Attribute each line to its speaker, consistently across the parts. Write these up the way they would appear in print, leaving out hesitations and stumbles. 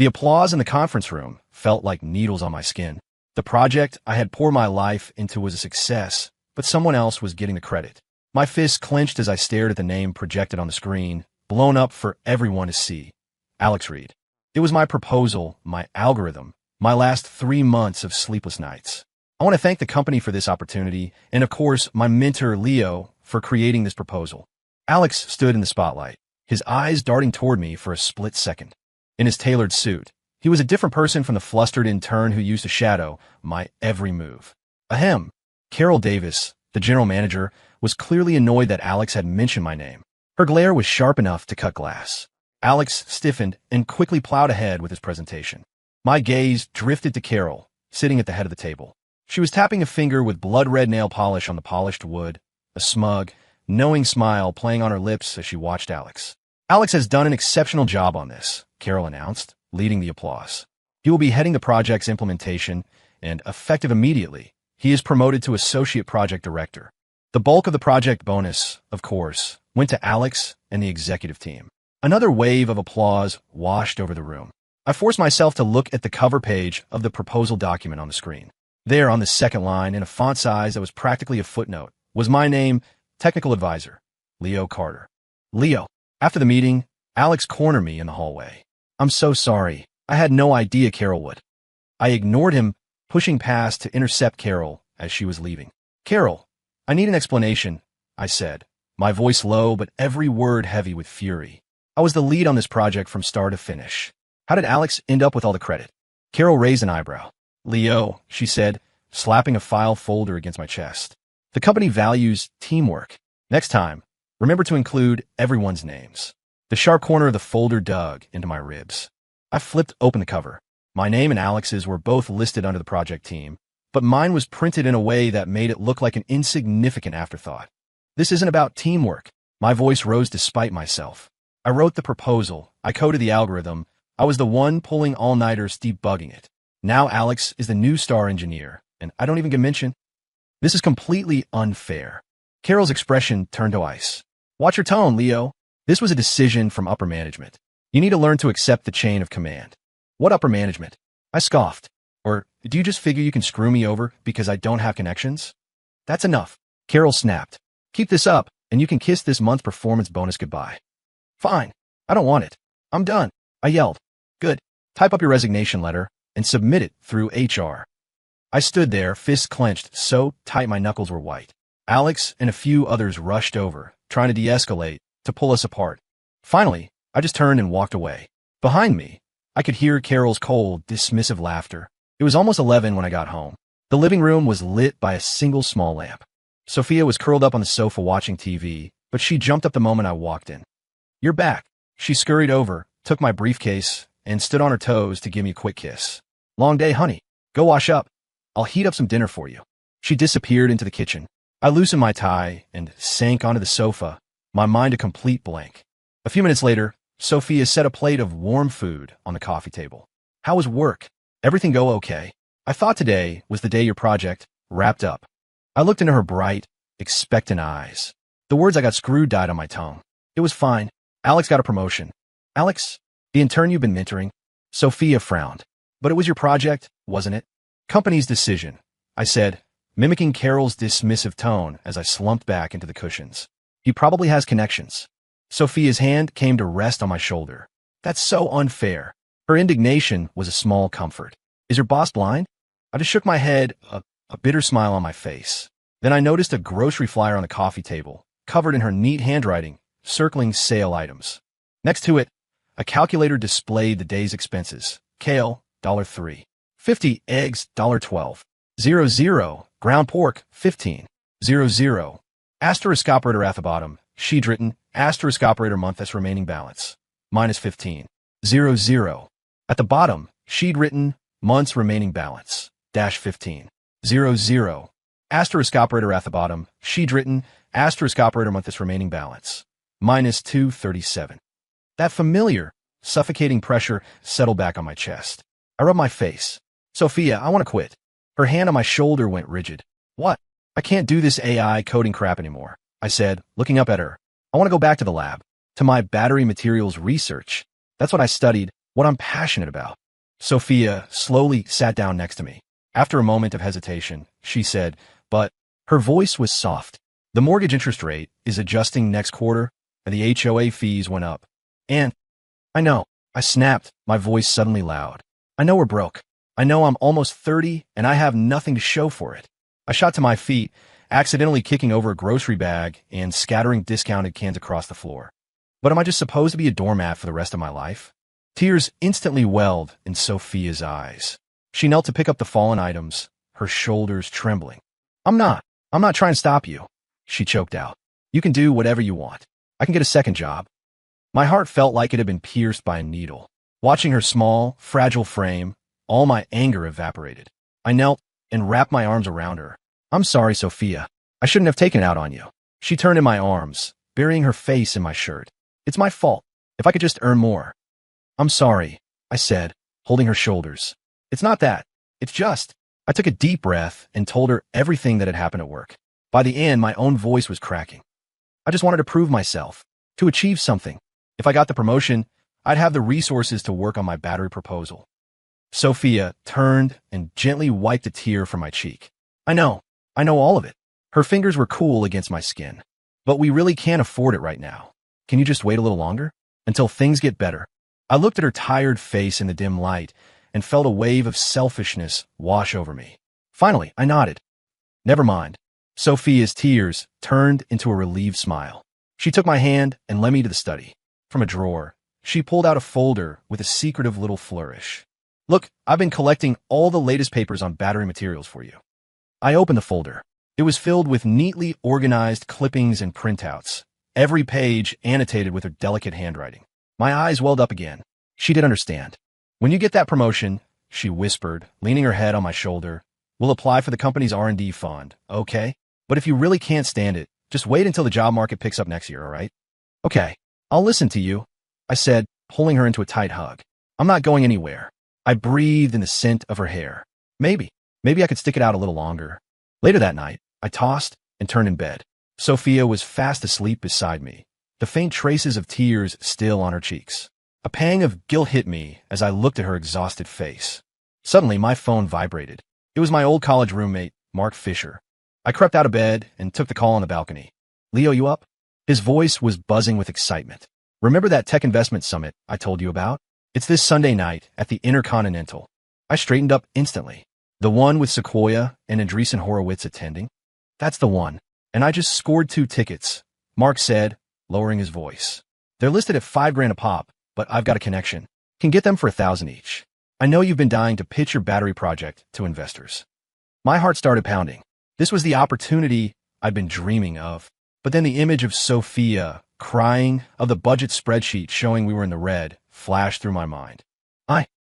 Speaker 1: The applause in the conference room felt like needles on my skin. The project I had poured my life into was a success, but someone else was getting the credit. My fists clenched as I stared at the name projected on the screen, blown up for everyone to see. Alex Reed. It was my proposal, my algorithm, my last 3 months of sleepless nights. I want to thank the company for this opportunity, and of course, my mentor, Leo, for creating this proposal. Alex stood in the spotlight, his eyes darting toward me for a split second. In his tailored suit, he was a different person from the flustered intern who used to shadow my every move. Ahem. Carol Davis, the general manager, was clearly annoyed that Alex had mentioned my name. Her glare was sharp enough to cut glass. Alex stiffened and quickly plowed ahead with his presentation. My gaze drifted to Carol, sitting at the head of the table. She was tapping a finger with blood-red nail polish on the polished wood, a smug, knowing smile playing on her lips as she watched Alex. Alex has done an exceptional job on this, Carol announced, leading the applause. He will be heading the project's implementation, and effective immediately, he is promoted to Associate Project Director. The bulk of the project bonus, of course, went to Alex and the executive team. Another wave of applause washed over the room. I forced myself to look at the cover page of the proposal document on the screen. There, on the second line, in a font size that was practically a footnote, was my name, Technical Advisor, Leo Carter. Leo. After the meeting, Alex cornered me in the hallway. I'm so sorry. I had no idea Carol would. I ignored him, pushing past to intercept Carol as she was leaving. Carol, I need an explanation, I said, my voice low but every word heavy with fury. I was the lead on this project from start to finish. How did Alex end up with all the credit? Carol raised an eyebrow. Leo, she said, slapping a file folder against my chest. The company values teamwork. Next time, remember to include everyone's names. The sharp corner of the folder dug into my ribs. I flipped open the cover. My name and Alex's were both listed under the project team, but mine was printed in a way that made it look like an insignificant afterthought. This isn't about teamwork. My voice rose despite myself. I wrote the proposal. I coded the algorithm. I was the one pulling all-nighters debugging it. Now Alex is the new star engineer, and I don't even get mentioned. This is completely unfair. Carol's expression turned to ice. Watch your tone, Leo. This was a decision from upper management. You need to learn to accept the chain of command. What upper management? I scoffed. Or do you just figure you can screw me over because I don't have connections? That's enough. Carol snapped. Keep this up, and you can kiss this month's performance bonus goodbye. Fine. I don't want it. I'm done. I yelled. Good. Type up your resignation letter and submit it through HR. I stood there, fists clenched so tight my knuckles were white. Alex and a few others rushed over, trying to de-escalate, to pull us apart. Finally, I just turned and walked away. Behind me, I could hear Carol's cold, dismissive laughter. It was almost 11 when I got home. The living room was lit by a single small lamp. Sophia was curled up on the sofa watching TV, but she jumped up the moment I walked in. You're back. She scurried over, took my briefcase, and stood on her toes to give me a quick kiss. Long day, honey. Go wash up. I'll heat up some dinner for you. She disappeared into the kitchen. I loosened my tie and sank onto the sofa, my mind a complete blank. A few minutes later, Sophia set a plate of warm food on the coffee table. How was work? Everything go okay? I thought today was the day your project wrapped up. I looked into her bright, expectant eyes. The words I got screwed died on my tongue. It was fine. Alex got a promotion. Alex, the intern you've been mentoring? Sophia frowned. But it was your project, wasn't it? Company's decision, I said, mimicking Carol's dismissive tone as I slumped back into the cushions. He probably has connections. Sophia's hand came to rest on my shoulder. That's so unfair. Her indignation was a small comfort. Is your boss blind? I just shook my head, a bitter smile on my face. Then I noticed a grocery flyer on the coffee table, covered in her neat handwriting, circling sale items. Next to it, a calculator displayed the day's expenses. Kale, $3. 50 eggs, $12. 00, ground pork, 15. 00. Asterisk operator at the bottom, she'd written, asterisk operator month as remaining balance, minus 15. 00. At the bottom, she'd written, months remaining balance, dash 15. 00. Asterisk operator at the bottom, she'd written, asterisk operator month as remaining balance, minus 237. That familiar, suffocating pressure settled back on my chest. I rubbed my face. Sophia, I want to quit. Her hand on my shoulder went rigid. What? I can't do this AI coding crap anymore, I said, looking up at her. I want to go back to the lab, to my battery materials research. That's what I studied, what I'm passionate about. Sophia slowly sat down next to me. After a moment of hesitation, she said, but her voice was soft. The mortgage interest rate is adjusting next quarter, and the HOA fees went up. And I know, I snapped, my voice suddenly loud. I know we're broke. I know I'm almost 30, and I have nothing to show for it. I shot to my feet, accidentally kicking over a grocery bag and scattering discounted cans across the floor. But am I just supposed to be a doormat for the rest of my life? Tears instantly welled in Sophia's eyes. She knelt to pick up the fallen items, her shoulders trembling. I'm not trying to stop you, she choked out. You can do whatever you want. I can get a second job. My heart felt like it had been pierced by a needle. Watching her small, fragile frame, all my anger evaporated. I knelt and wrapped my arms around her. I'm sorry, Sophia. I shouldn't have taken it out on you. She turned in my arms, burying her face in my shirt. It's my fault. If I could just earn more. I'm sorry, I said, holding her shoulders. It's not that. It's just. I took a deep breath and told her everything that had happened at work. By the end, my own voice was cracking. I just wanted to prove myself, to achieve something. If I got the promotion, I'd have the resources to work on my battery proposal. Sophia turned and gently wiped a tear from my cheek. I know all of it. Her fingers were cool against my skin. But we really can't afford it right now. Can you just wait a little longer? Until things get better. I looked at her tired face in the dim light and felt a wave of selfishness wash over me. Finally, I nodded. Never mind. Sophia's tears turned into a relieved smile. She took my hand and led me to the study. From a drawer, she pulled out a folder with a secretive little flourish. Look, I've been collecting all the latest papers on battery materials for you. I opened the folder. It was filled with neatly organized clippings and printouts, every page annotated with her delicate handwriting. My eyes welled up again. She did understand. When you get that promotion, she whispered, leaning her head on my shoulder, we'll apply for the company's R&D fund, okay? But if you really can't stand it, just wait until the job market picks up next year, all right? Okay, I'll listen to you, I said, pulling her into a tight hug. I'm not going anywhere. I breathed in the scent of her hair. Maybe I could stick it out a little longer. Later that night, I tossed and turned in bed. Sophia was fast asleep beside me, the faint traces of tears still on her cheeks. A pang of guilt hit me as I looked at her exhausted face. Suddenly, my phone vibrated. It was my old college roommate, Mark Fisher. I crept out of bed and took the call on the balcony. Leo, you up? His voice was buzzing with excitement. Remember that tech investment summit I told you about? It's this Sunday night at the Intercontinental. I straightened up instantly. The one with Sequoia and Andreessen Horowitz attending? That's the one. And I just scored 2 tickets, Mark said, lowering his voice. They're listed at $5,000 a pop, but I've got a connection. Can get them for $1,000 each. I know you've been dying to pitch your battery project to investors. My heart started pounding. This was the opportunity I'd been dreaming of. But then the image of Sophia crying, of the budget spreadsheet showing we were in the red, flashed through my mind.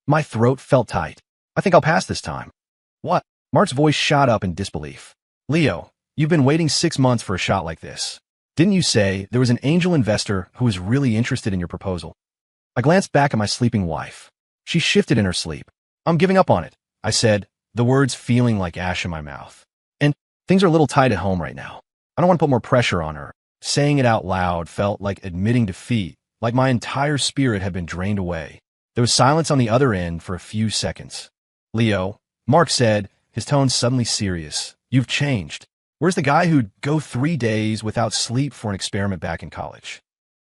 Speaker 1: My throat felt tight. I think I'll pass this time. What? Mark's voice shot up in disbelief. Leo, you've been waiting 6 months for a shot like this. Didn't you say there was an angel investor who was really interested in your proposal? I glanced back at my sleeping wife. She shifted in her sleep. I'm giving up on it, I said, the words feeling like ash in my mouth. And things are a little tight at home right now. I don't want to put more pressure on her. Saying it out loud felt like admitting defeat, like my entire spirit had been drained away. There was silence on the other end for a few seconds. Leo, Mark said, his tone suddenly serious. You've changed. Where's the guy who'd go 3 days without sleep for an experiment back in college?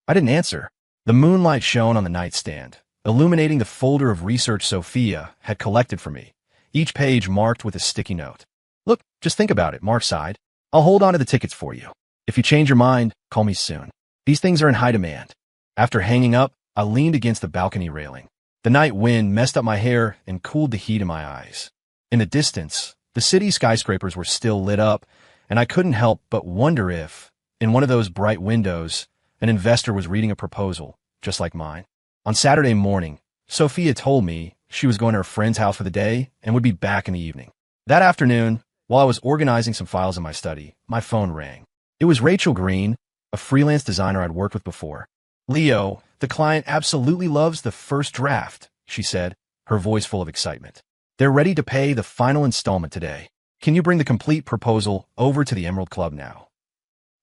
Speaker 1: I didn't answer. The moonlight shone on the nightstand, illuminating the folder of research Sophia had collected for me, each page marked with a sticky note. Look, just think about it, Mark sighed. I'll hold on to the tickets for you. If you change your mind, call me soon. These things are in high demand. After hanging up, I leaned against the balcony railing. The night wind messed up my hair and cooled the heat in my eyes. In the distance, the city skyscrapers were still lit up, and I couldn't help but wonder if, in one of those bright windows, an investor was reading a proposal, just like mine. On Saturday morning, Sophia told me she was going to her friend's house for the day and would be back in the evening. That afternoon, while I was organizing some files in my study, my phone rang. It was Rachel Green, a freelance designer I'd worked with before. Leo, the client absolutely loves the first draft, she said, her voice full of excitement. They're ready to pay the final installment today. Can you bring the complete proposal over to the Emerald Club now?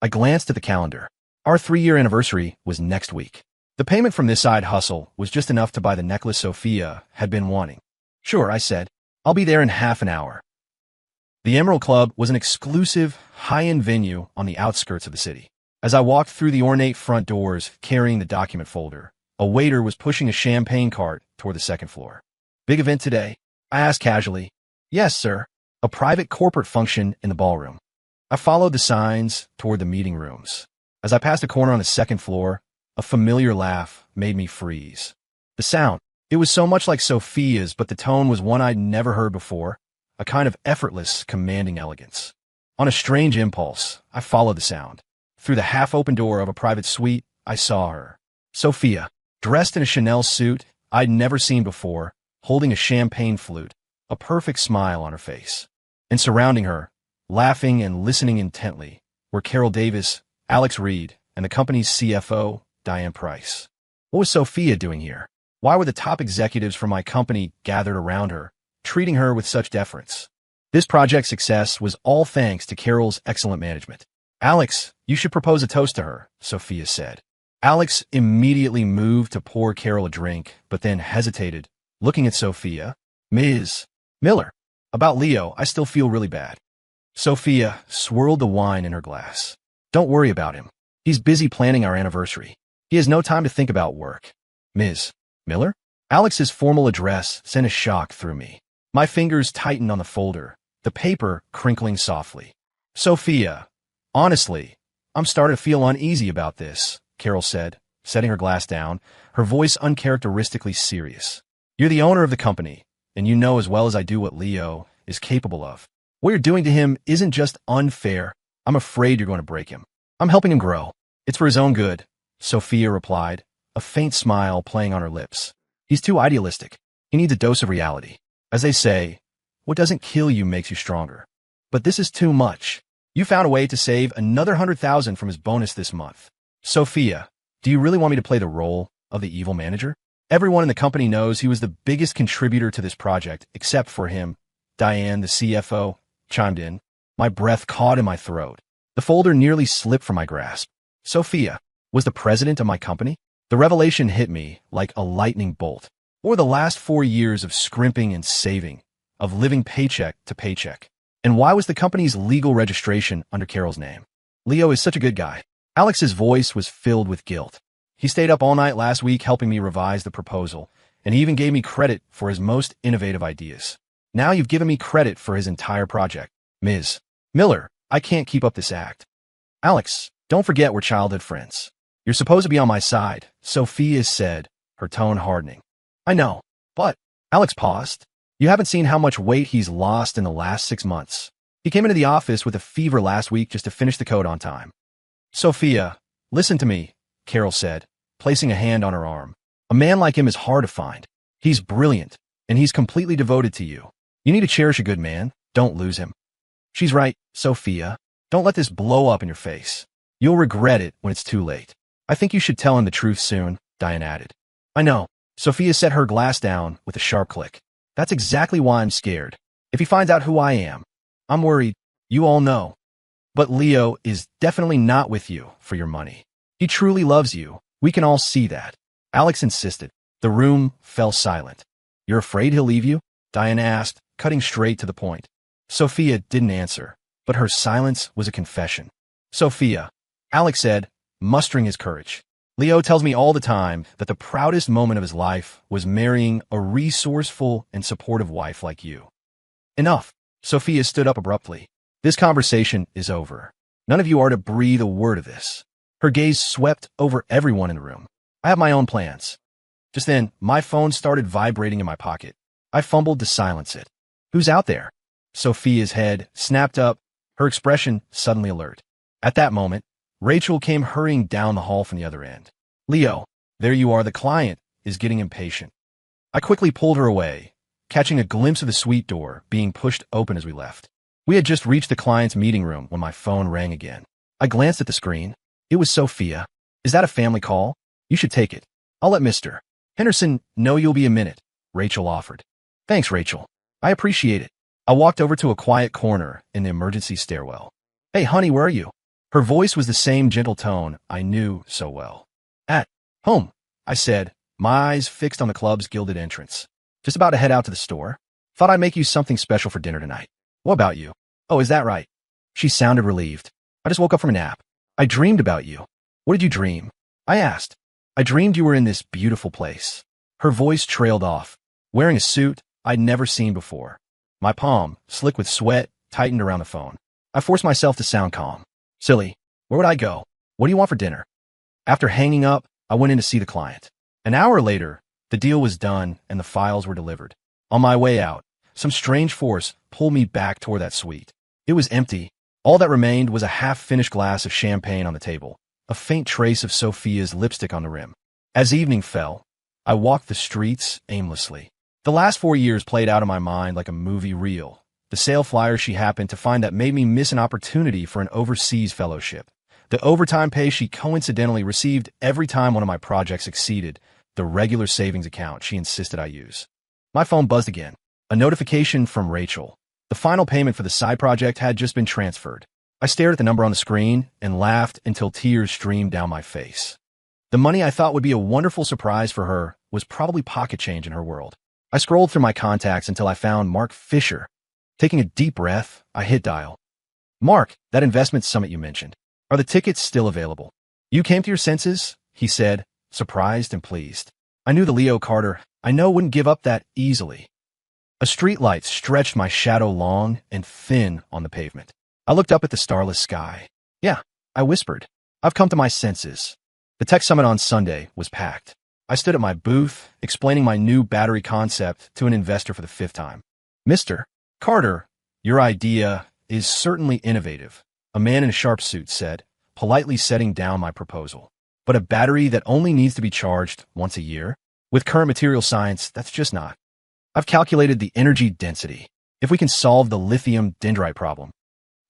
Speaker 1: I glanced at the calendar. Our 3-year anniversary was next week. The payment from this side hustle was just enough to buy the necklace Sophia had been wanting. Sure, I said. I'll be there in half an hour. The Emerald Club was an exclusive, high-end venue on the outskirts of the city. As I walked through the ornate front doors carrying the document folder, a waiter was pushing a champagne cart toward the second floor. Big event today? I asked casually. Yes, sir. A private corporate function in the ballroom. I followed the signs toward the meeting rooms. As I passed a corner on the second floor, a familiar laugh made me freeze. The sound, it was so much like Sophia's, but the tone was one I'd never heard before, a kind of effortless, commanding elegance. On a strange impulse, I followed the sound. Through the half-open door of a private suite, I saw her. Sophia, dressed in a Chanel suit I'd never seen before, holding a champagne flute, a perfect smile on her face. And surrounding her, laughing and listening intently, were Carol Davis, Alex Reed, and the company's CFO, Diane Price. What was Sophia doing here? Why were the top executives from my company gathered around her, treating her with such deference? This project's success was all thanks to Carol's excellent management. Alex, you should propose a toast to her, Sophia said. Alex immediately moved to pour Carol a drink, but then hesitated, looking at Sophia. Ms. Miller, about Leo, I still feel really bad. Sophia swirled the wine in her glass. Don't worry about him. He's busy planning our anniversary. He has no time to think about work. Ms. Miller? Alex's formal address sent a shock through me. My fingers tightened on the folder, the paper crinkling softly. Sophia, honestly, I'm starting to feel uneasy about this, Carol said, setting her glass down, her voice uncharacteristically serious. You're the owner of the company, and you know as well as I do what Leo is capable of. What you're doing to him isn't just unfair. I'm afraid you're going to break him. I'm helping him grow. It's for his own good, Sophia replied, a faint smile playing on her lips. He's too idealistic. He needs a dose of reality. As they say, what doesn't kill you makes you stronger. But this is too much. You found a way to save another $100,000 from his bonus this month. Sophia, do you really want me to play the role of the evil manager? Everyone in the company knows he was the biggest contributor to this project, except for him. Diane, the CFO, chimed in. My breath caught in my throat. The folder nearly slipped from my grasp. Sophia was the president of my company? The revelation hit me like a lightning bolt. Or the last 4 years of scrimping and saving, of living paycheck to paycheck. And why was the company's legal registration under Carol's name? Leo is such a good guy. Alex's voice was filled with guilt. He stayed up all night last week helping me revise the proposal, and he even gave me credit for his most innovative ideas. Now you've given me credit for his entire project. Ms. Miller, I can't keep up this act. Alex, don't forget we're childhood friends. You're supposed to be on my side, Sophia said, her tone hardening. I know, but Alex paused. You haven't seen how much weight he's lost in the last 6 months. He came into the office with a fever last week just to finish the code on time. Sophia, listen to me, Carol said, placing a hand on her arm. A man like him is hard to find. He's brilliant, and he's completely devoted to you. You need to cherish a good man. Don't lose him. She's right, Sophia. Don't let this blow up in your face. You'll regret it when it's too late. I think you should tell him the truth soon, Diane added. I know. Sophia set her glass down with a sharp click. That's exactly why I'm scared. If he finds out who I am, I'm worried. You all know. But Leo is definitely not with you for your money. He truly loves you. We can all see that. Alex insisted. The room fell silent. You're afraid he'll leave you? Diane asked, cutting straight to the point. Sophia didn't answer, but her silence was a confession. Sophia, Alex said, mustering his courage. Leo tells me all the time that the proudest moment of his life was marrying a resourceful and supportive wife like you. Enough. Sophia stood up abruptly. This conversation is over. None of you are to breathe a word of this. Her gaze swept over everyone in the room. I have my own plans. Just then, my phone started vibrating in my pocket. I fumbled to silence it. Who's out there? Sophia's head snapped up, her expression suddenly alert. At that moment, Rachel came hurrying down the hall from the other end. Leo, there you are. The client is getting impatient. I quickly pulled her away, catching a glimpse of the suite door being pushed open as we left. We had just reached the client's meeting room when my phone rang again. I glanced at the screen. It was Sophia. Is that a family call? You should take it. I'll let Mr. Henderson know you'll be a minute, Rachel offered. Thanks, Rachel. I appreciate it. I walked over to a quiet corner in the emergency stairwell. Hey, honey, where are you? Her voice was the same gentle tone I knew so well. At home, I said, my eyes fixed on the club's gilded entrance. Just about to head out to the store. Thought I'd make you something special for dinner tonight. What about you? Oh, is that right? She sounded relieved. I just woke up from a nap. I dreamed about you. What did you dream? I asked. I dreamed you were in this beautiful place. Her voice trailed off, wearing a suit I'd never seen before. My palm, slick with sweat, tightened around the phone. I forced myself to sound calm. Silly, where would I go? What do you want for dinner? After hanging up, I went in to see the client. An hour later, the deal was done and the files were delivered. On my way out, some strange force pulled me back toward that suite. It was empty. All that remained was a half-finished glass of champagne on the table, a faint trace of Sophia's lipstick on the rim. As evening fell, I walked the streets aimlessly. The last 4 years played out in my mind like a movie reel. The sale flyer she happened to find that made me miss an opportunity for an overseas fellowship. The overtime pay she coincidentally received every time one of my projects exceeded the regular savings account she insisted I use. My phone buzzed again. A notification from Rachel. The final payment for the side project had just been transferred. I stared at the number on the screen and laughed until tears streamed down my face. The money I thought would be a wonderful surprise for her was probably pocket change in her world. I scrolled through my contacts until I found Mark Fisher. Taking a deep breath, I hit dial. Mark, that investment summit you mentioned. Are the tickets still available? You came to your senses? He said, surprised and pleased. I knew the Leo Carter I know wouldn't give up that easily. A streetlight stretched my shadow long and thin on the pavement. I looked up at the starless sky. Yeah, I whispered. I've come to my senses. The tech summit on Sunday was packed. I stood at my booth, explaining my new battery concept to an investor for the 5th time. Mr. Carter, your idea is certainly innovative, a man in a sharp suit said, politely setting down my proposal. But a battery that only needs to be charged once a year? With current material science, that's just not. I've calculated the energy density. If we can solve the lithium dendrite problem.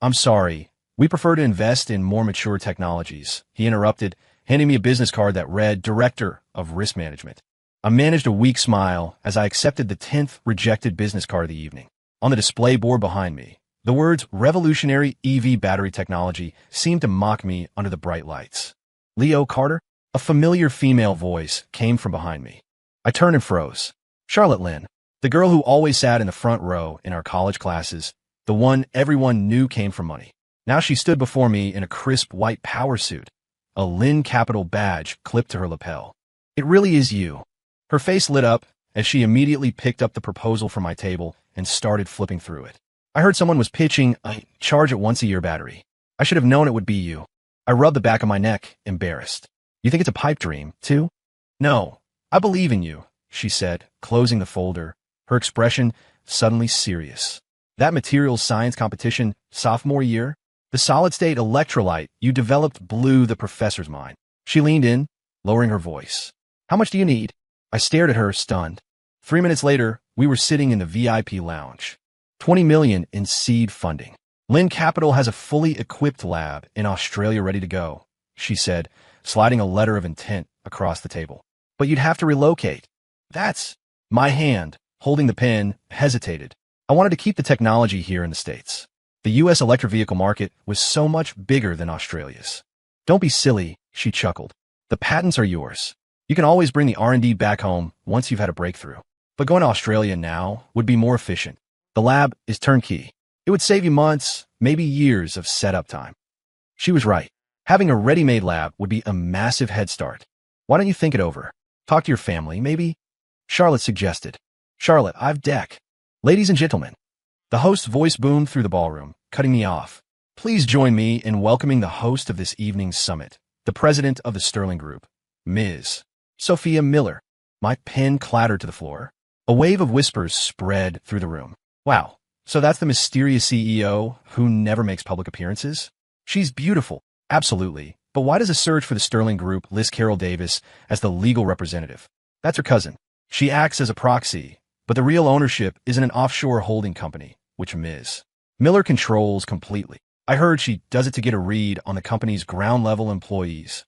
Speaker 1: I'm sorry, we prefer to invest in more mature technologies, he interrupted, handing me a business card that read Director of Risk Management. I managed a weak smile as I accepted the 10th rejected business card of the evening. On the display board behind me, the words revolutionary EV battery technology seemed to mock me under the bright lights. Leo Carter? A familiar female voice came from behind me. I turned and froze. Charlotte Lynn, the girl who always sat in the front row in our college classes, the one everyone knew came from money. Now she stood before me in a crisp white power suit, a Lynn Capital badge clipped to her lapel. It really is you. Her face lit up as she immediately picked up the proposal from my table and started flipping through it. I heard someone was pitching a charge it once a year battery. I should have known it would be you. I rubbed the back of my neck, embarrassed. You think it's a pipe dream, too? No, I believe in you, she said, closing the folder, her expression suddenly serious. That materials science competition, sophomore year, the solid-state electrolyte you developed blew the professor's mind. She leaned in, lowering her voice. How much do you need? I stared at her, stunned. 3 minutes later, we were sitting in the VIP lounge. $20 million in seed funding. Lynn Capital has a fully equipped lab in Australia ready to go, she said, sliding a letter of intent across the table. But you'd have to relocate. That's... My hand, holding the pen, hesitated. I wanted to keep the technology here in the States. The U.S. electric vehicle market was so much bigger than Australia's. Don't be silly, she chuckled. The patents are yours. You can always bring the R&D back home once you've had a breakthrough. But going to Australia now would be more efficient. The lab is turnkey. It would save you months, maybe years of setup time. She was right. Having a ready-made lab would be a massive head start. Why don't you think it over? Talk to your family, maybe? Charlotte suggested. Charlotte, I've deck. Ladies and gentlemen. The host's voice boomed through the ballroom, cutting me off. Please join me in welcoming the host of this evening's summit, the president of the Sterling Group, Ms. Sophia Miller. My pen clattered to the floor. A wave of whispers spread through the room. Wow, so that's the mysterious CEO who never makes public appearances? She's beautiful, absolutely. But why does a search for the Sterling Group list Carol Davis as the legal representative? That's her cousin. She acts as a proxy, but the real ownership is in an offshore holding company, which Ms. Miller controls completely. I heard she does it to get a read on the company's ground-level employees.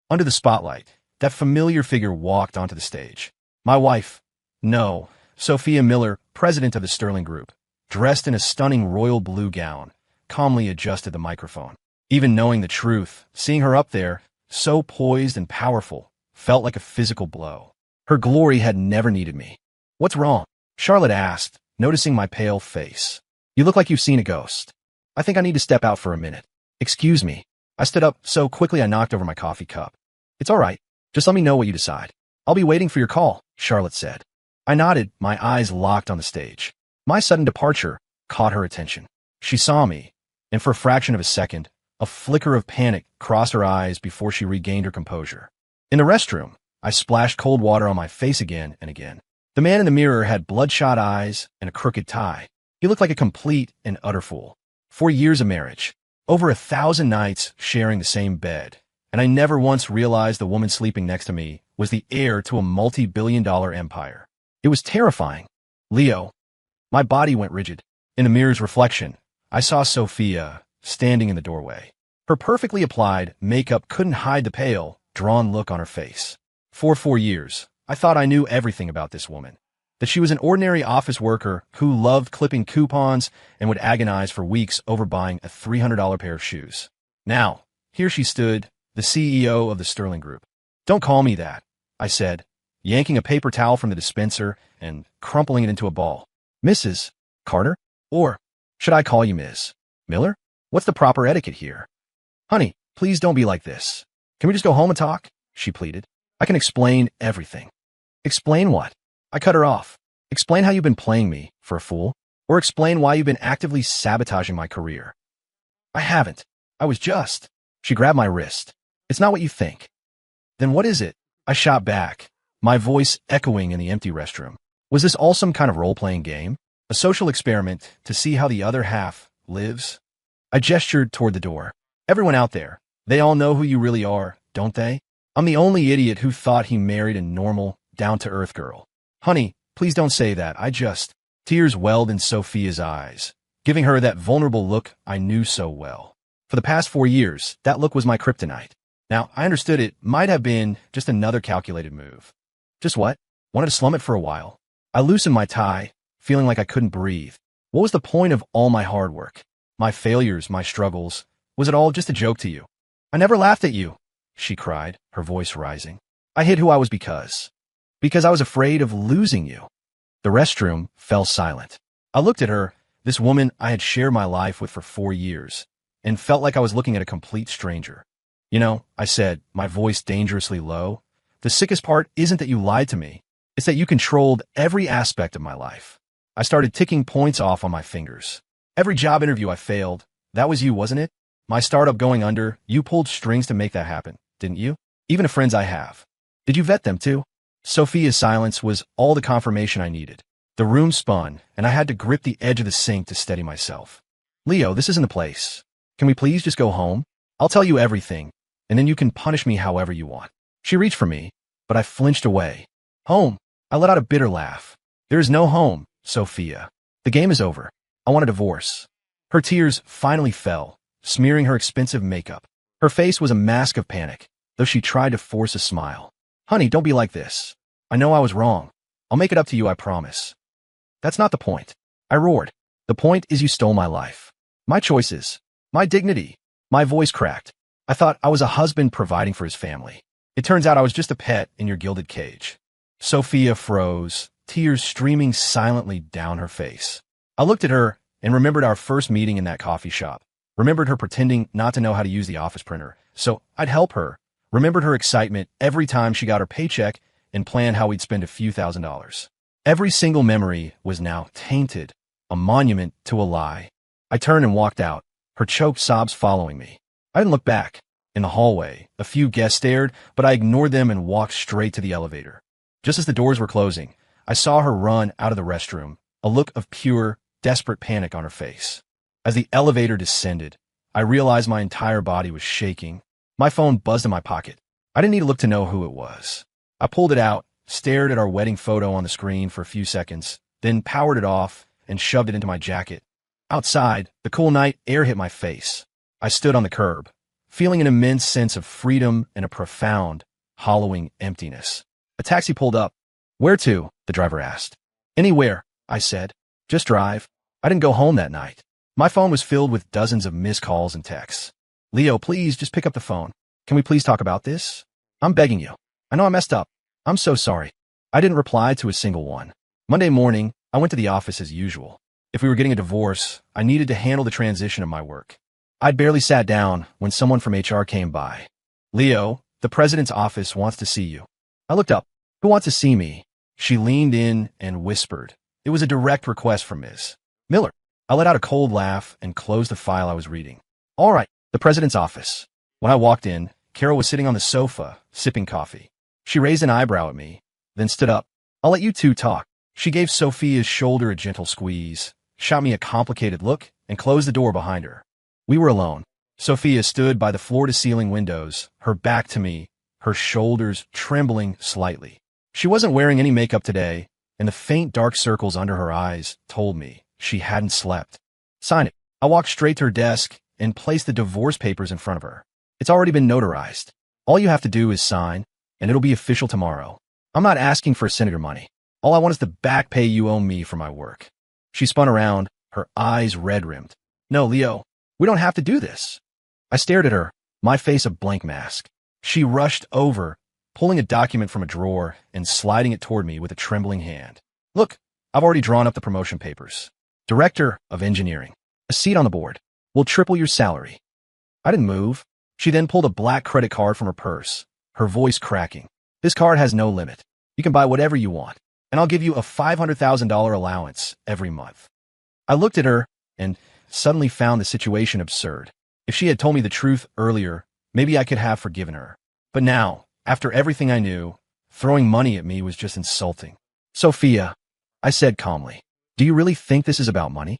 Speaker 1: Under the spotlight, that familiar figure walked onto the stage. My wife. No, Sophia Miller, president of the Sterling Group, dressed in a stunning royal blue gown, calmly adjusted the microphone. Even knowing the truth, seeing her up there, so poised and powerful, felt like a physical blow. Her glory had never needed me. What's wrong? Charlotte asked, noticing my pale face. You look like you've seen a ghost. I think I need to step out for a minute. Excuse me. I stood up so quickly I knocked over my coffee cup. It's all right. Just let me know what you decide. I'll be waiting for your call, Charlotte said. I nodded, my eyes locked on the stage. My sudden departure caught her attention. She saw me, and for a fraction of a second, a flicker of panic crossed her eyes before she regained her composure. In the restroom, I splashed cold water on my face again and again. The man in the mirror had bloodshot eyes and a crooked tie. He looked like a complete and utter fool. 4 years of marriage, over 1,000 nights sharing the same bed, and I never once realized the woman sleeping next to me was the heir to a multi-billion-dollar empire. It was terrifying. Leo. My body went rigid. In the mirror's reflection, I saw Sophia standing in the doorway. Her perfectly applied makeup couldn't hide the pale, drawn look on her face. For 4 years, I thought I knew everything about this woman. That she was an ordinary office worker who loved clipping coupons and would agonize for weeks over buying a $300 pair of shoes. Now, here she stood, the CEO of the Sterling Group. Don't call me that, I said, yanking a paper towel from the dispenser and crumpling it into a ball. Mrs. Carter? Or should I call you Ms. Miller? What's the proper etiquette here? Honey, please don't be like this. Can we just go home and talk? She pleaded. I can explain everything. Explain what? I cut her off. Explain how you've been playing me for a fool, or explain why you've been actively sabotaging my career. I haven't. I was just. She grabbed my wrist. It's not what you think. Then what is it? I shot back, my voice echoing in the empty restroom. Was this all some kind of role-playing game? A social experiment to see how the other half lives? I gestured toward the door. Everyone out there, they all know who you really are, don't they? I'm the only idiot who thought he married a normal, down-to-earth girl. Honey, please don't say that. Tears welled in Sophia's eyes, giving her that vulnerable look I knew so well. For the past 4 years, that look was my kryptonite. Now, I understood it might have been just another calculated move. Just what? Wanted to slum it for a while. I loosened my tie, feeling like I couldn't breathe. What was the point of all my hard work? My failures, my struggles? Was it all just a joke to you? I never laughed at you, she cried, her voice rising. I hid who I was because I was afraid of losing you. The restroom fell silent. I looked at her, this woman I had shared my life with for 4 years, and felt like I was looking at a complete stranger. You know, I said, my voice dangerously low, the sickest part isn't that you lied to me. It's that you controlled every aspect of my life. I started ticking points off on my fingers. Every job interview I failed, that was you, wasn't it? My startup going under, you pulled strings to make that happen, didn't you? Even the friends I have. Did you vet them too? Sophia's silence was all the confirmation I needed. The room spun, and I had to grip the edge of the sink to steady myself. Leo, this isn't the place. Can we please just go home? I'll tell you everything, and then you can punish me however you want. She reached for me, but I flinched away. Home. I let out a bitter laugh. There is no home, Sophia. The game is over. I want a divorce. Her tears finally fell, smearing her expensive makeup. Her face was a mask of panic, though she tried to force a smile. Honey, don't be like this. I know I was wrong. I'll make it up to you, I promise. That's not the point. I roared. The point is you stole my life. My choices. My dignity. My voice cracked. I thought I was a husband providing for his family. It turns out I was just a pet in your gilded cage. Sophia froze, tears streaming silently down her face. I looked at her and remembered our first meeting in that coffee shop. Remembered her pretending not to know how to use the office printer, so I'd help her. Remembered her excitement every time she got her paycheck and planned how we'd spend a few $1,000s. Every single memory was now tainted, a monument to a lie. I turned and walked out, her choked sobs following me. I didn't look back. In the hallway, a few guests stared, but I ignored them and walked straight to the elevator. Just as the doors were closing, I saw her run out of the restroom, a look of pure, desperate panic on her face. As the elevator descended, I realized my entire body was shaking. My phone buzzed in my pocket. I didn't need to look to know who it was. I pulled it out, stared at our wedding photo on the screen for a few seconds, then powered it off and shoved it into my jacket. Outside, the cool night air hit my face. I stood on the curb, feeling an immense sense of freedom and a profound, hollowing emptiness. A taxi pulled up. Where to? The driver asked. Anywhere, I said. Just drive. I didn't go home that night. My phone was filled with dozens of missed calls and texts. Leo, please just pick up the phone. Can we please talk about this? I'm begging you. I know I messed up. I'm so sorry. I didn't reply to a single one. Monday morning, I went to the office as usual. If we were getting a divorce, I needed to handle the transition of my work. I'd barely sat down when someone from HR came by. Leo, the president's office wants to see you. I looked up. Who wants to see me? She leaned in and whispered. It was a direct request from Ms. Miller. I let out a cold laugh and closed the file I was reading. All right, the president's office. When I walked in, Carol was sitting on the sofa, sipping coffee. She raised an eyebrow at me, then stood up. I'll let you two talk. She gave Sophia's shoulder a gentle squeeze, shot me a complicated look, and closed the door behind her. We were alone. Sophia stood by the floor-to-ceiling windows, her back to me, her shoulders trembling slightly. She wasn't wearing any makeup today, and the faint dark circles under her eyes told me she hadn't slept. Sign it. I walked straight to her desk and placed the divorce papers in front of her. It's already been notarized. All you have to do is sign, and it'll be official tomorrow. I'm not asking for senator money. All I want is the back pay you owe me for my work. She spun around, her eyes red-rimmed. No, Leo, we don't have to do this. I stared at her, my face a blank mask. She rushed over, pulling a document from a drawer and sliding it toward me with a trembling hand. Look, I've already drawn up the promotion papers. Director of Engineering. A seat on the board. We'll triple your salary. I didn't move. She then pulled a black credit card from her purse, her voice cracking. This card has no limit. You can buy whatever you want, and I'll give you a $500,000 allowance every month. I looked at her and suddenly found the situation absurd. If she had told me the truth earlier, maybe I could have forgiven her. But now, after everything I knew, throwing money at me was just insulting. Sophia, I said calmly, do you really think this is about money?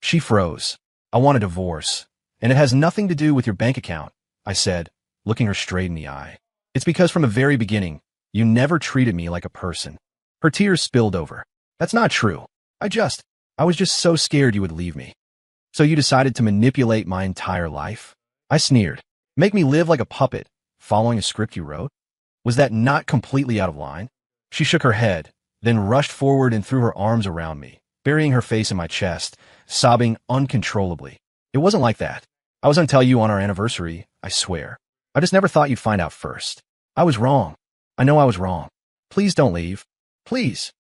Speaker 1: She froze. I want a divorce, and it has nothing to do with your bank account, I said, looking her straight in the eye. It's because from the very beginning, you never treated me like a person. Her tears spilled over. That's not true. I was just so scared you would leave me. So you decided to manipulate my entire life? I sneered. Make me live like a puppet, following a script you wrote? Was that not completely out of line? She shook her head, then rushed forward and threw her arms around me, burying her face in my chest, sobbing uncontrollably. It wasn't like that. I was going to tell you on our anniversary, I swear. I just never thought you'd find out first. I was wrong. I know I was wrong. Please don't leave. Please.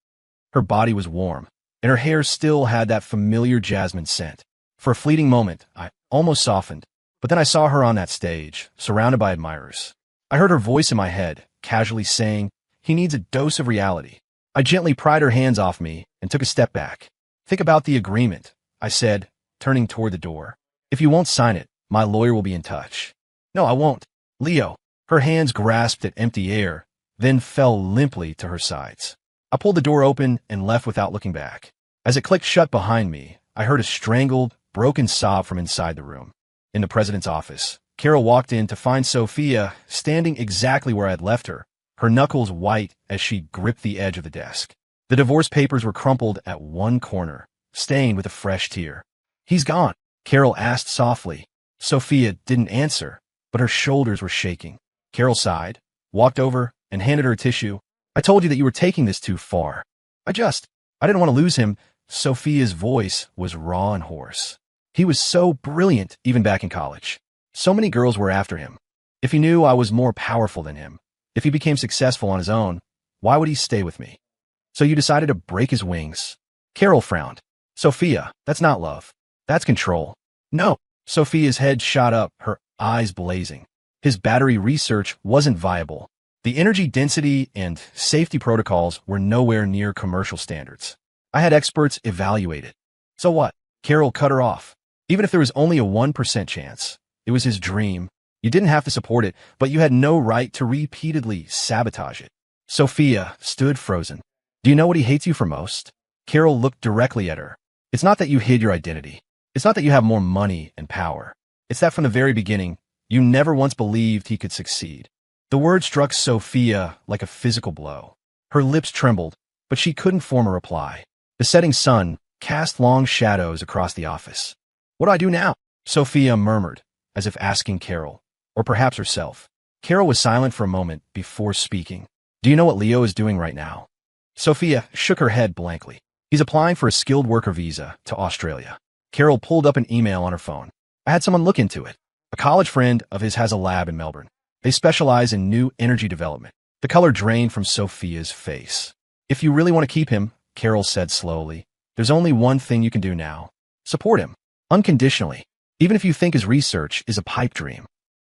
Speaker 1: Her body was warm, and her hair still had that familiar jasmine scent. For a fleeting moment, I almost softened, but then I saw her on that stage, surrounded by admirers. I heard her voice in my head, casually saying, he needs a dose of reality. I gently pried her hands off me and took a step back. Think about the agreement, I said, turning toward the door. If you won't sign it, my lawyer will be in touch. No, I won't. Leo. Her hands grasped at empty air, then fell limply to her sides. I pulled the door open and left without looking back. As it clicked shut behind me, I heard a strangled, broken sob from inside the room. In the president's office, Carol walked in to find Sophia standing exactly where I had left her, her knuckles white as she gripped the edge of the desk. The divorce papers were crumpled at one corner, stained with a fresh tear. He's gone, Carol asked softly. Sophia didn't answer, but her shoulders were shaking. Carol sighed, walked over, and handed her a tissue. I told you that you were taking this too far. I didn't want to lose him. Sophia's voice was raw and hoarse. He was so brilliant even back in college. So many girls were after him. If he knew I was more powerful than him, if he became successful on his own, why would he stay with me? So you decided to break his wings. Carol frowned. Sophia, that's not love. That's control. No. Sophia's head shot up, her eyes blazing. His battery research wasn't viable. The energy density and safety protocols were nowhere near commercial standards. I had experts evaluate it. So what? Carol cut her off. Even if there was only a 1% chance, it was his dream. You didn't have to support it, but you had no right to repeatedly sabotage it. Sophia stood frozen. Do you know what he hates you for most? Carol looked directly at her. It's not that you hid your identity. It's not that you have more money and power. It's that from the very beginning, you never once believed he could succeed. The word struck Sophia like a physical blow. Her lips trembled, but she couldn't form a reply. The setting sun cast long shadows across the office. What do I do now? Sophia murmured, as if asking Carol, or perhaps herself. Carol was silent for a moment before speaking. Do you know what Leo is doing right now? Sophia shook her head blankly. He's applying for a skilled worker visa to Australia. Carol pulled up an email on her phone. I had someone look into it. A college friend of his has a lab in Melbourne. They specialize in new energy development. The color drained from Sophia's face. If you really want to keep him, Carol said slowly, there's only one thing you can do now. Support him. Unconditionally. Even if you think his research is a pipe dream.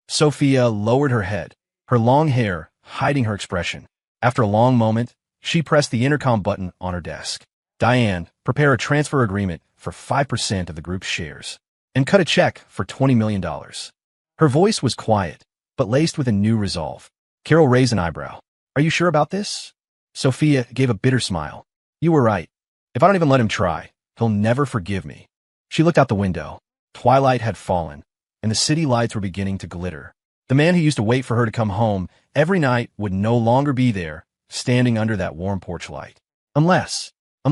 Speaker 1: Sophia lowered her head, her long hair hiding her expression. After a long moment, she pressed the intercom button on her desk. Diane, prepare a transfer agreement for 5% of the group's shares. And cut a check for $20 million. Her voice was quiet, but laced with a new resolve. Carol raised an eyebrow. Are you sure about this? Sophia gave a bitter smile. You were right. If I don't even let him try, he'll never forgive me. She looked out the window. Twilight had fallen, and the city lights were beginning to glitter. The man who used to wait for her to come home every night would no longer be there, standing under that warm porch light. Unless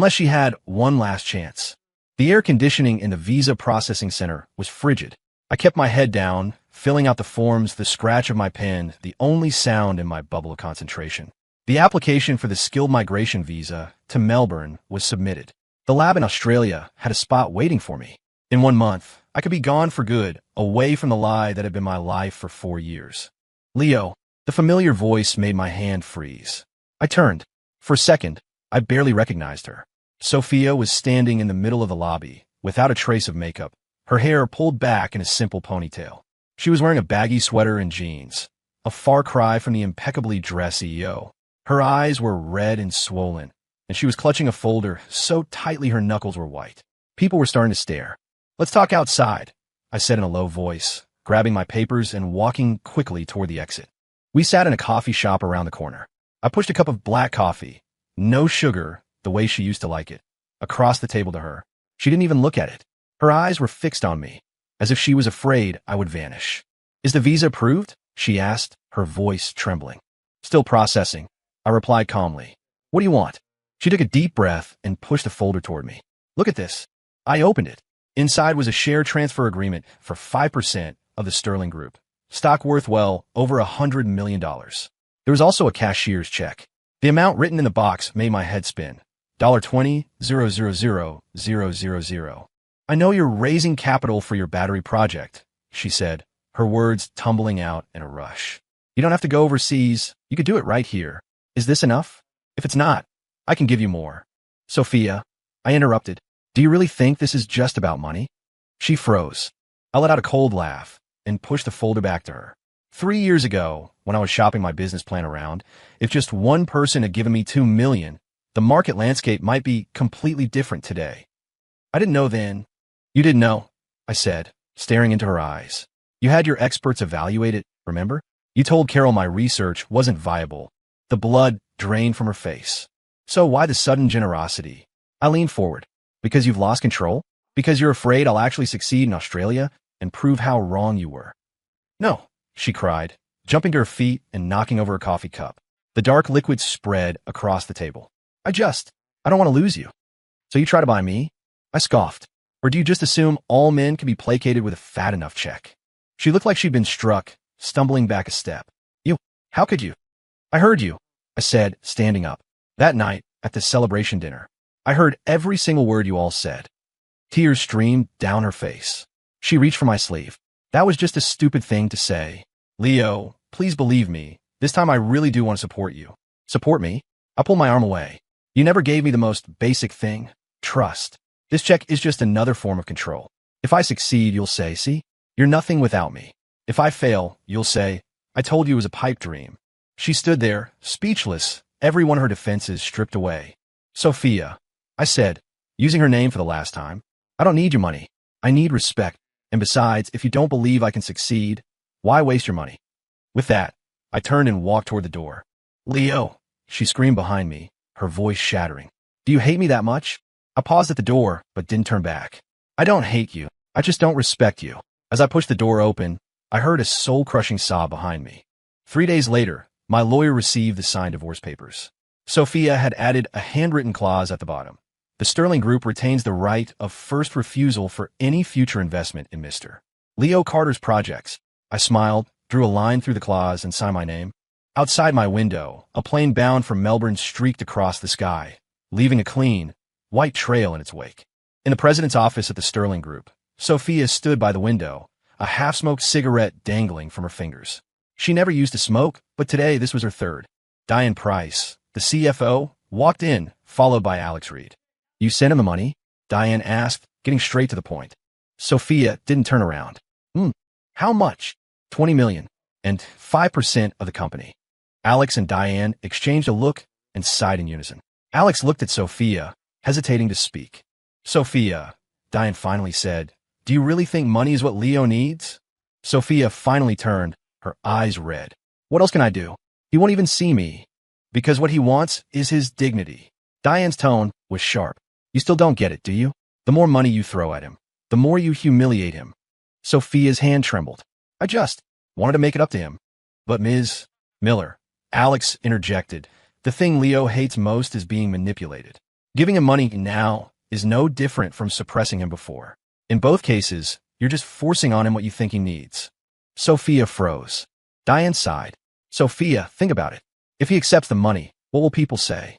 Speaker 1: she had one last chance. The air conditioning in the visa processing center was frigid. I kept my head down, filling out the forms, the scratch of my pen, the only sound in my bubble of concentration. The application for the skilled migration visa to Melbourne was submitted. The lab in Australia had a spot waiting for me. In 1 month, I could be gone for good, away from the lie that had been my life for 4 years. Leo, the familiar voice made my hand freeze. I turned. For a second, I barely recognized her. Sophia was standing in the middle of the lobby, without a trace of makeup, her hair pulled back in a simple ponytail. She was wearing a baggy sweater and jeans, a far cry from the impeccably dressed CEO. Her eyes were red and swollen, and she was clutching a folder so tightly her knuckles were white. People were starting to stare. Let's talk outside, I said in a low voice, grabbing my papers and walking quickly toward the exit. We sat in a coffee shop around the corner. I pushed a cup of black coffee, no sugar, the way she used to like it, across the table to her. She didn't even look at it. Her eyes were fixed on me, as if she was afraid I would vanish. Is the visa approved? She asked, her voice trembling. Still processing, I replied calmly. What do you want? She took a deep breath and pushed a folder toward me. Look at this. I opened it. Inside was a share transfer agreement for 5% of the Sterling Group. Stock worth well over $100 million. There was also a cashier's check. The amount written in the box made my head spin. $20,000,000. I know you're raising capital for your battery project, she said, her words tumbling out in a rush. You don't have to go overseas. You could do it right here. Is this enough? If it's not, I can give you more. Sophia, I interrupted. Do you really think this is just about money? She froze. I let out a cold laugh and pushed the folder back to her. 3 years ago, when I was shopping my business plan around, if just one person had given me $2 million, the market landscape might be completely different today. I didn't know then. You didn't know, I said, staring into her eyes. You had your experts evaluate it, remember? You told Carol my research wasn't viable. The blood drained from her face. So why the sudden generosity? I leaned forward. Because you've lost control? Because you're afraid I'll actually succeed in Australia and prove how wrong you were? No, she cried, jumping to her feet and knocking over a coffee cup. The dark liquid spread across the table. I don't want to lose you. So you try to buy me? I scoffed. Or do you just assume all men can be placated with a fat enough check? She looked like she'd been struck, stumbling back a step. How could you? I heard you, I said, standing up. That night, at the celebration dinner, I heard every single word you all said. Tears streamed down her face. She reached for my sleeve. That was just a stupid thing to say. Leo, please believe me. This time I really do want to support you. Support me? I pulled my arm away. You never gave me the most basic thing, trust. This check is just another form of control. If I succeed, you'll say, see, you're nothing without me. If I fail, you'll say, I told you it was a pipe dream. She stood there, speechless, every one of her defenses stripped away. Sophia, I said, using her name for the last time, I don't need your money. I need respect. And besides, if you don't believe I can succeed, why waste your money? With that, I turned and walked toward the door. Leo, she screamed behind me, her voice shattering. Do you hate me that much? I paused at the door, but didn't turn back. I don't hate you. I just don't respect you. As I pushed the door open, I heard a soul-crushing sob behind me. 3 days later, my lawyer received the signed divorce papers. Sophia had added a handwritten clause at the bottom. The Sterling Group retains the right of first refusal for any future investment in Mr. Leo Carter's projects. I smiled, drew a line through the clause, and signed my name. Outside my window, a plane bound for Melbourne streaked across the sky, leaving a clean, white trail in its wake. In the president's office at the Sterling Group, Sophia stood by the window, a half-smoked cigarette dangling from her fingers. She never used to smoke, but today this was her third. Diane Price, the CFO, walked in, followed by Alex Reed. You sent him the money? Diane asked, getting straight to the point. Sophia didn't turn around. How much? 20 million. And 5% of the company. Alex and Diane exchanged a look and sighed in unison. Alex looked at Sophia, hesitating to speak. Sophia, Diane finally said, do you really think money is what Leo needs? Sophia finally turned, her eyes red. What else can I do? He won't even see me. Because what he wants is his dignity. Diane's tone was sharp. You still don't get it, do you? The more money you throw at him, the more you humiliate him. Sophia's hand trembled. I just wanted to make it up to him. But Ms. Miller, Alex interjected, the thing Leo hates most is being manipulated. Giving him money now is no different from suppressing him before. In both cases, you're just forcing on him what you think he needs. Sophia froze. Diane sighed. Sophia, think about it. If he accepts the money, what will people say?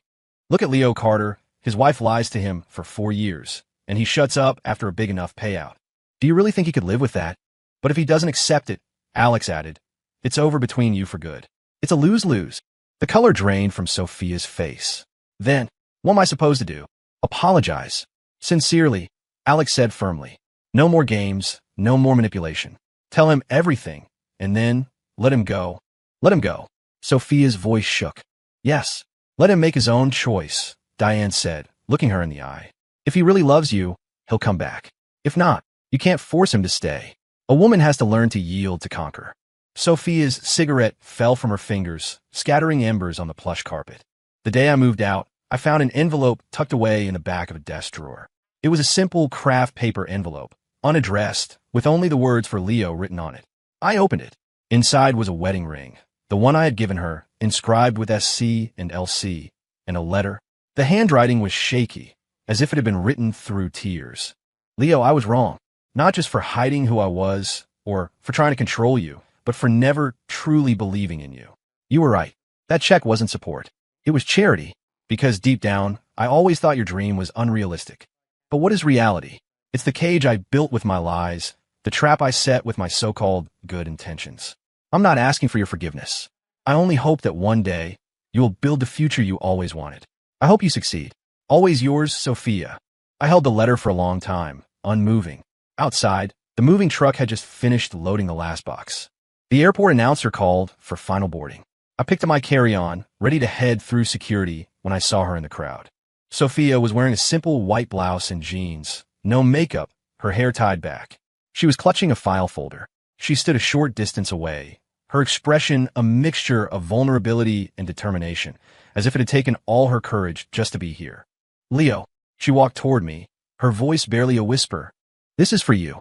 Speaker 1: Look at Leo Carter. His wife lies to him for 4 years, and he shuts up after a big enough payout. Do you really think he could live with that? But if he doesn't accept it, Alex added, it's over between you for good. It's a lose-lose. The color drained from Sophia's face. Then, what am I supposed to do? Apologize. Sincerely, Alex said firmly. No more games, no more manipulation. Tell him everything, and then let him go. Let him go. Sophia's voice shook. Yes, let him make his own choice, Diane said, looking her in the eye. If he really loves you, he'll come back. If not, you can't force him to stay. A woman has to learn to yield to conquer. Sophia's cigarette fell from her fingers, scattering embers on the plush carpet. The day I moved out, I found an envelope tucked away in the back of a desk drawer. It was a simple craft paper envelope, unaddressed, with only the words for Leo written on it. I opened it. Inside was a wedding ring, the one I had given her, inscribed with SC and LC, and a letter. The handwriting was shaky, as if it had been written through tears. Leo, I was wrong, not just for hiding who I was, or for trying to control you, but for never truly believing in you. You were right. That check wasn't support. It was charity, because deep down, I always thought your dream was unrealistic. But what is reality? It's the cage I built with my lies, the trap I set with my so-called good intentions. I'm not asking for your forgiveness. I only hope that one day, you will build the future you always wanted. I hope you succeed. Always yours, Sophia. I held the letter for a long time, unmoving. Outside, the moving truck had just finished loading the last box. The airport announcer called for final boarding. I picked up my carry-on, ready to head through security when I saw her in the crowd. Sophia was wearing a simple white blouse and jeans, no makeup, her hair tied back. She was clutching a file folder. She stood a short distance away, her expression a mixture of vulnerability and determination, as if it had taken all her courage just to be here. Leo, she walked toward me, her voice barely a whisper. This is for you.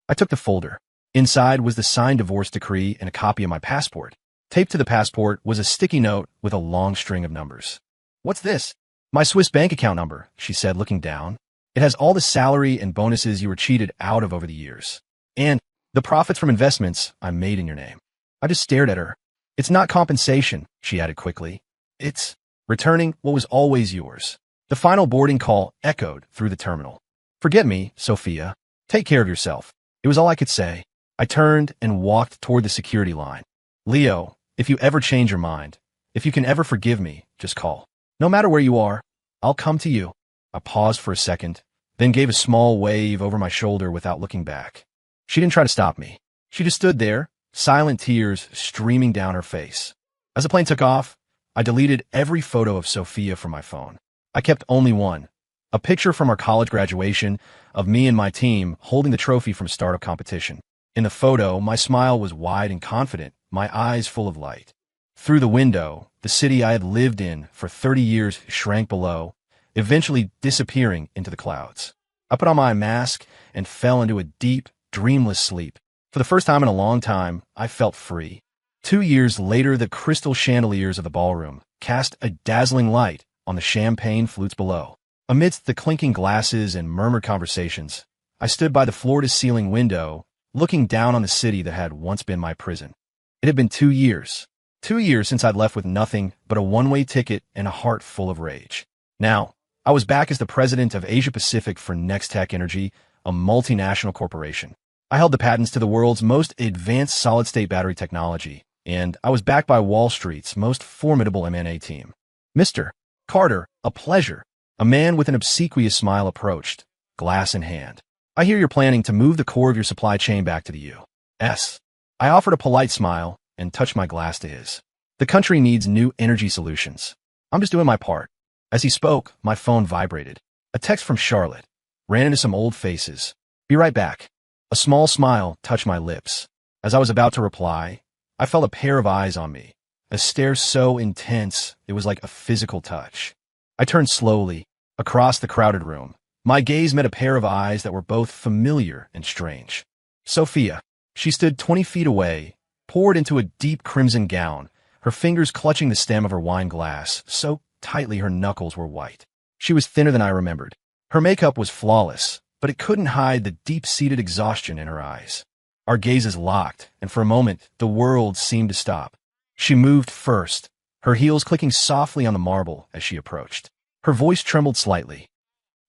Speaker 1: I took the folder. Inside was the signed divorce decree and a copy of my passport. Taped to the passport was a sticky note with a long string of numbers. What's this? My Swiss bank account number, she said, looking down. It has all the salary and bonuses you were cheated out of over the years. And the profits from investments I made in your name. I just stared at her. It's not compensation, she added quickly. It's returning what was always yours. The final boarding call echoed through the terminal. Forget me, Sophia. Take care of yourself. It was all I could say. I turned and walked toward the security line. Leo, if you ever change your mind, if you can ever forgive me, just call. No matter where you are, I'll come to you. I paused for a second, then gave a small wave over my shoulder without looking back. She didn't try to stop me. She just stood there, silent tears streaming down her face. As the plane took off, I deleted every photo of Sophia from my phone. I kept only one, a picture from our college graduation of me and my team holding the trophy from startup competition. In the photo, my smile was wide and confident, my eyes full of light. Through the window, the city I had lived in for 30 years shrank below, eventually disappearing into the clouds. I put on my mask and fell into a deep, dreamless sleep. For the first time in a long time, I felt free. 2 years later, the crystal chandeliers of the ballroom cast a dazzling light on the champagne flutes below. Amidst the clinking glasses and murmured conversations, I stood by the floor-to-ceiling window, looking down on the city that had once been my prison. It had been 2 years. 2 years since I'd left with nothing but a one-way ticket and a heart full of rage. Now, I was back as the president of Asia Pacific for Nextech Energy, a multinational corporation. I held the patents to the world's most advanced solid-state battery technology, and I was backed by Wall Street's most formidable M&A team. Mr. Carter, a pleasure. A man with an obsequious smile approached, glass in hand. I hear you're planning to move the core of your supply chain back to the U.S. I offered a polite smile and touched my glass to his. The country needs new energy solutions. I'm just doing my part. As he spoke, my phone vibrated. A text from Charlotte. Ran into some old faces. Be right back. A small smile touched my lips. As I was about to reply, I felt a pair of eyes on me. A stare so intense, it was like a physical touch. I turned slowly, across the crowded room. My gaze met a pair of eyes that were both familiar and strange. Sophia. She stood 20 feet away, poured into a deep crimson gown, her fingers clutching the stem of her wine glass, so tightly her knuckles were white. She was thinner than I remembered. Her makeup was flawless, but it couldn't hide the deep-seated exhaustion in her eyes. Our gazes locked, and for a moment, the world seemed to stop. She moved first, her heels clicking softly on the marble as she approached. Her voice trembled slightly.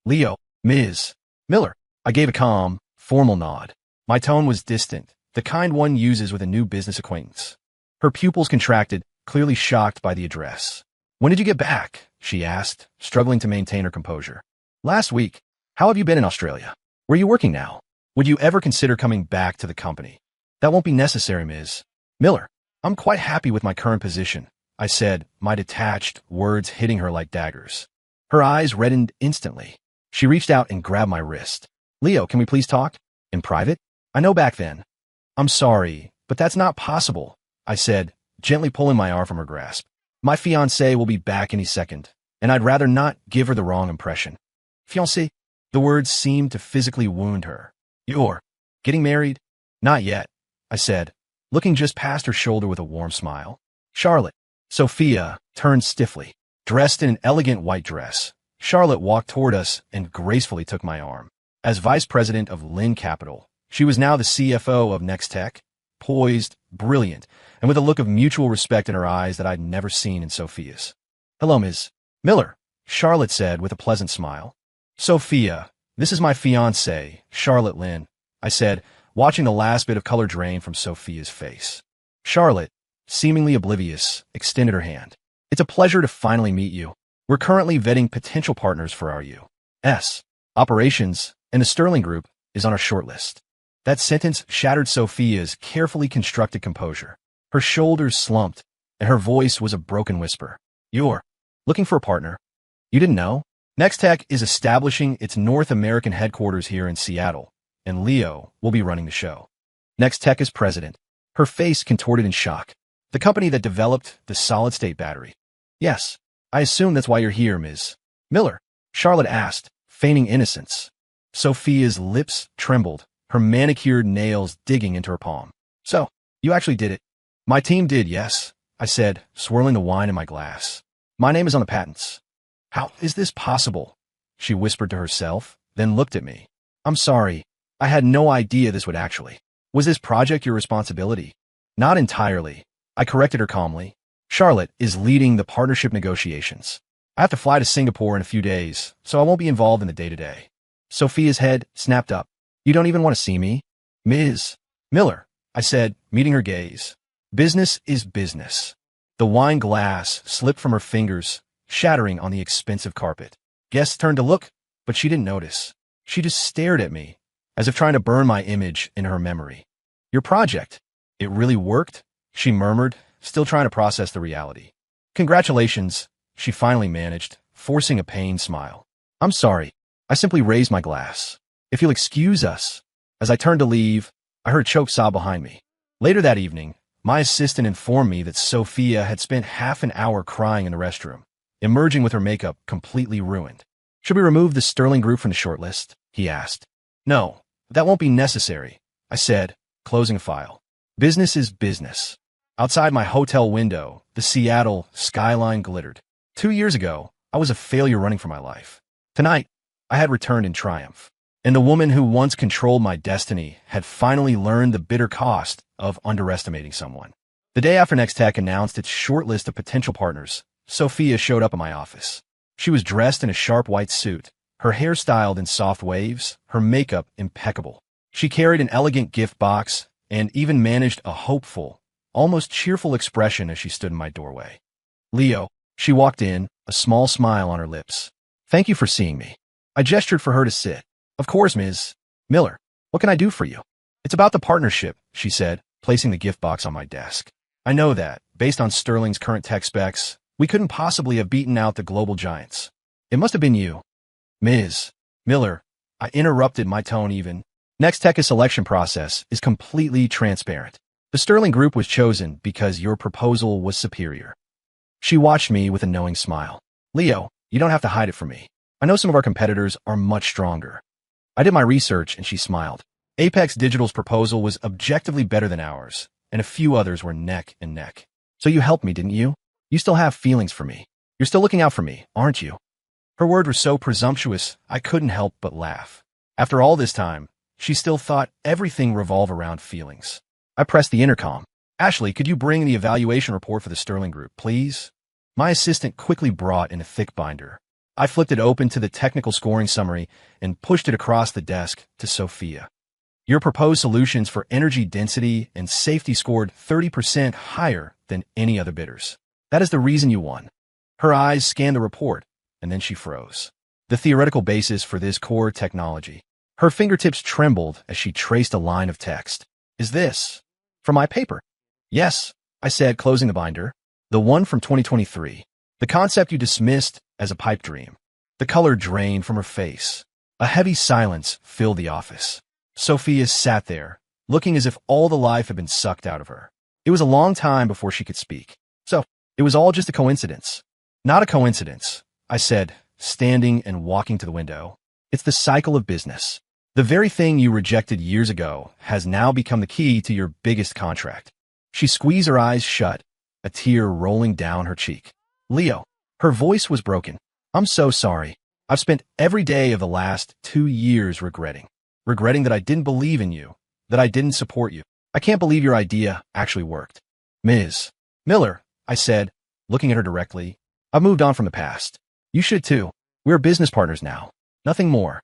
Speaker 1: Leo, Ms. Miller. I gave a calm, formal nod. My tone was distant, the kind one uses with a new business acquaintance. Her pupils contracted, clearly shocked by the address. When did you get back? She asked, struggling to maintain her composure. Last week. How have you been in Australia? Where are you working now? Would you ever consider coming back to the company? That won't be necessary, Ms. Miller. I'm quite happy with my current position, I said, my detached words hitting her like daggers. Her eyes reddened instantly. She reached out and grabbed my wrist. Leo, can we please talk? In private? I know back then. I'm sorry, but that's not possible, I said, gently pulling my arm from her grasp. My fiancée will be back any second, and I'd rather not give her the wrong impression. Fiancée? The words seemed to physically wound her. You're getting married? Not yet, I said, looking just past her shoulder with a warm smile. Charlotte. Sophia turned stiffly. Dressed in an elegant white dress, Charlotte walked toward us and gracefully took my arm. As vice president of Lynn Capital, she was now the CFO of Nextech, poised, brilliant, and with a look of mutual respect in her eyes that I'd never seen in Sophia's. Hello, Ms. Miller, Charlotte said with a pleasant smile. Sophia, this is my fiancée, Charlotte Lynn, I said, watching the last bit of color drain from Sophia's face. Charlotte, seemingly oblivious, extended her hand. It's a pleasure to finally meet you. We're currently vetting potential partners for our U.S. operations, and the Sterling Group is on our shortlist. That sentence shattered Sophia's carefully constructed composure. Her shoulders slumped, and her voice was a broken whisper. You're looking for a partner? You didn't know? Nextech is establishing its North American headquarters here in Seattle, and Leo will be running the show. Nextech is president, her face contorted in shock. The company that developed the solid-state battery. Yes, I assume that's why you're here, Ms. Miller, Charlotte asked, feigning innocence. Sophia's lips trembled, her manicured nails digging into her palm. So, you actually did it. My team did, yes, I said, swirling the wine in my glass. My name is on the patents. How is this possible? She whispered to herself, then looked at me. I'm sorry. I had no idea this would actually. Was this project your responsibility? Not entirely. I corrected her calmly. Charlotte is leading the partnership negotiations. I have to fly to Singapore in a few days, so I won't be involved in the day-to-day. Sophia's head snapped up. You don't even want to see me? Ms. Miller, I said, meeting her gaze. Business is business. The wine glass slipped from her fingers, shattering on the expensive carpet. Guests turned to look, but she didn't notice. She just stared at me, as if trying to burn my image in her memory. Your project. It really worked? She murmured, still trying to process the reality. Congratulations, she finally managed, forcing a pained smile. I'm sorry. I simply raised my glass. If you'll excuse us. As I turned to leave, I heard a choked sob behind me. Later that evening, my assistant informed me that Sophia had spent half an hour crying in the restroom, emerging with her makeup completely ruined. Should we remove the Sterling Group from the shortlist? He asked. No, that won't be necessary, I said, closing a file. Business is business. Outside my hotel window, the Seattle skyline glittered. 2 years ago, I was a failure running for my life. Tonight, I had returned in triumph. And the woman who once controlled my destiny had finally learned the bitter cost of underestimating someone. The day after Nextech announced its short list of potential partners, Sophia showed up at my office. She was dressed in a sharp white suit, her hair styled in soft waves, her makeup impeccable. She carried an elegant gift box and even managed a hopeful, almost cheerful expression as she stood in my doorway. Leo. She walked in, a small smile on her lips. Thank you for seeing me. I gestured for her to sit. Of course, Ms. Miller. What can I do for you? It's about the partnership, she said, placing the gift box on my desk. I know that, based on Sterling's current tech specs, we couldn't possibly have beaten out the global giants. It must have been you. Ms. Miller. I interrupted, my tone even. Nextech's selection process is completely transparent. The Sterling Group was chosen because your proposal was superior. She watched me with a knowing smile. Leo, you don't have to hide it from me. I know some of our competitors are much stronger. I did my research and she smiled. Apex Digital's proposal was objectively better than ours, and a few others were neck and neck. So you helped me, didn't you? You still have feelings for me. You're still looking out for me, aren't you? Her words were so presumptuous, I couldn't help but laugh. After all this time, she still thought everything revolved around feelings. I pressed the intercom. Ashley, could you bring the evaluation report for the Sterling Group, please? My assistant quickly brought in a thick binder. I flipped it open to the technical scoring summary and pushed it across the desk to Sophia. Your proposed solutions for energy density and safety scored 30% higher than any other bidders. That is the reason you won. Her eyes scanned the report, and then she froze. The theoretical basis for this core technology. Her fingertips trembled as she traced a line of text. Is this from my paper? Yes, I said, closing the binder. The one from 2023. The concept you dismissed as a pipe dream. The color drained from her face. A heavy silence filled the office. Sophia sat there, looking as if all the life had been sucked out of her. It was a long time before she could speak. So, it was all just a coincidence. Not a coincidence, I said, standing and walking to the window. It's the cycle of business. The very thing you rejected years ago has now become the key to your biggest contract. She squeezed her eyes shut, a tear rolling down her cheek. Leo. Her voice was broken. I'm so sorry. I've spent every day of the last 2 years regretting that I didn't believe in you, that I didn't support you. I can't believe your idea actually worked. Ms. Miller, I said, looking at her directly. I've moved on from the past. You should too. We're business partners now. Nothing more.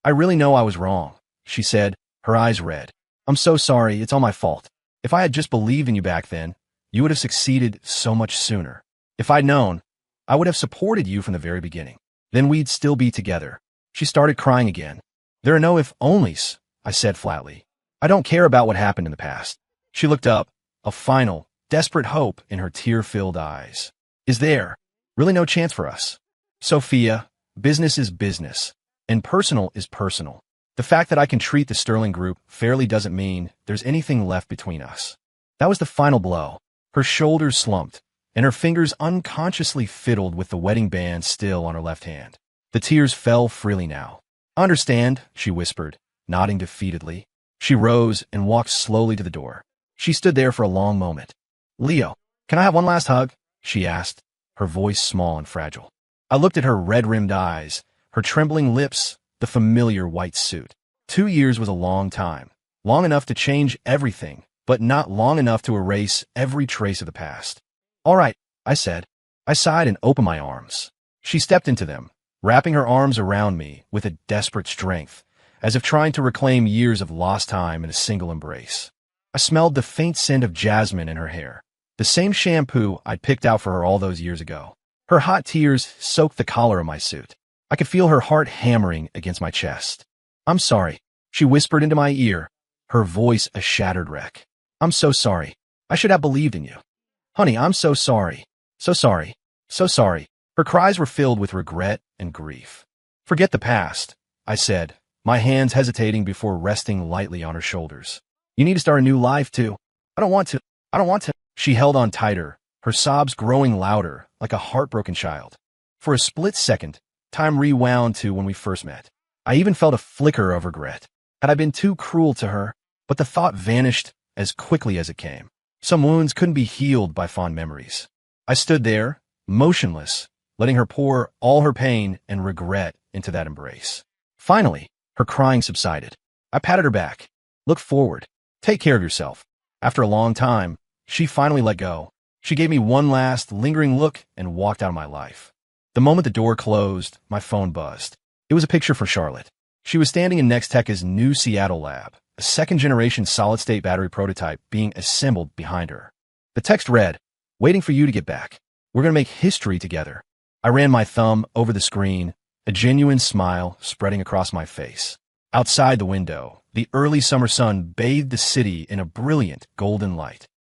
Speaker 1: I really know I was wrong, she said, her eyes red. I'm so sorry. It's all my fault. If I had just believed in you back then, you would have succeeded so much sooner. If I'd known, I would have supported you from the very beginning. Then we'd still be together. She started crying again. There are no if-onlys, I said flatly. I don't care about what happened in the past. She looked up, a final, desperate hope in her tear-filled eyes. Is there really no chance for us? Sophia, business is business, and personal is personal. The fact that I can treat the Sterling Group fairly doesn't mean there's anything left between us. That was the final blow. Her shoulders slumped, and her fingers unconsciously fiddled with the wedding band still on her left hand. The tears fell freely now. Understand, she whispered, nodding defeatedly. She rose and walked slowly to the door. She stood there for a long moment. Leo, can I have one last hug? She asked, her voice small and fragile. I looked at her red-rimmed eyes, her trembling lips, the familiar white suit. 2 years was a long time, long enough to change everything, but not long enough to erase every trace of the past. All right, I said. I sighed and opened my arms. She stepped into them, wrapping her arms around me with a desperate strength, as if trying to reclaim years of lost time in a single embrace. I smelled the faint scent of jasmine in her hair, the same shampoo I'd picked out for her all those years ago. Her hot tears soaked the collar of my suit. I could feel her heart hammering against my chest. I'm sorry, she whispered into my ear, her voice a shattered wreck. I'm so sorry. I should have believed in you. Honey, I'm so sorry. So sorry. So sorry. Her cries were filled with regret and grief. Forget the past, I said, my hands hesitating before resting lightly on her shoulders. You need to start a new life, too. I don't want to. She held on tighter, her sobs growing louder, like a heartbroken child. For a split second, time rewound to when we first met. I even felt a flicker of regret. Had I been too cruel to her? But the thought vanished as quickly as it came. Some wounds couldn't be healed by fond memories. I stood there, motionless, letting her pour all her pain and regret into that embrace. Finally, her crying subsided. I patted her back. Look forward. Take care of yourself. After a long time, she finally let go. She gave me one last, lingering look and walked out of my life. The moment the door closed, my phone buzzed. It was a picture for Charlotte. She was standing in Nextech's new Seattle lab, a second-generation solid-state battery prototype being assembled behind her. The text read, "Waiting for you to get back. We're going to make history together." I ran my thumb over the screen, a genuine smile spreading across my face. Outside the window, the early summer sun bathed the city in a brilliant golden light.